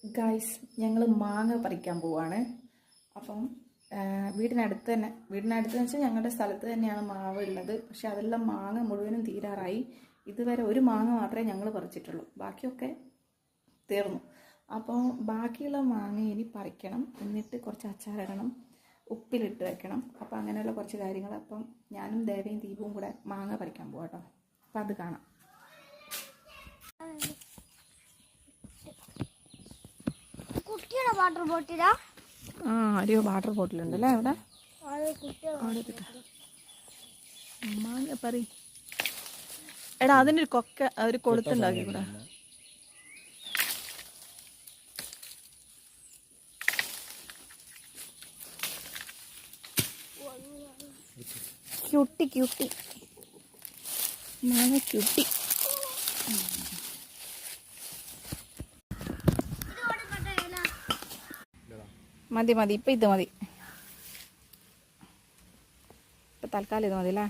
Guys, ഞങ്ങൾ മാങ്ങ പറിക്കാൻ പോവാണ്. അപ്പം വീടിനടുത്ത് എന്ന് വെച്ചാൽ ഞങ്ങളുടെ സ്ഥലത്ത് തന്നെയാണ് മാവ് ഉള്ളത്. പക്ഷെ അതെല്ലാം മാങ്ങ മുഴുവനും തീരാറായി. ഇതുവരെ ഒരു മാങ്ങ മാത്രമേ ഞങ്ങൾ പറിച്ചിട്ടുള്ളൂ, ബാക്കിയൊക്കെ തീർന്നു. അപ്പോൾ ബാക്കിയുള്ള മാങ്ങ ഇനി പറിക്കണം, എന്നിട്ട് കുറച്ച് അച്ചാറിടണം, ഉപ്പിലിട്ട് വെക്കണം. അപ്പോൾ അങ്ങനെയുള്ള കുറച്ച് കാര്യങ്ങൾ. അപ്പം ഞാനും ദേവയും ദീപവും കൂടെ മാങ്ങ പറിക്കാൻ പോകാം കേട്ടോ. അപ്പം അത് കാണാം. വാട്ടർ ബോട്ടിലാ? ആ, അരിയോ വാട്ടർ ബോട്ടിലുണ്ടല്ലേ അവിടെ. മാങ്ങ പറി. എടാ, അതിൻ്റെ ഒരു കൊക്ക, ഒരു കൊളുത്തുണ്ടാക്കി കൂടാ. ക്യൂട്ടി മാങ്ങ ക്യൂട്ടി. മതി ഇപ്പം ഇത് മതി. ഇപ്പം തൽക്കാലം ഇത് മതി അല്ലേ.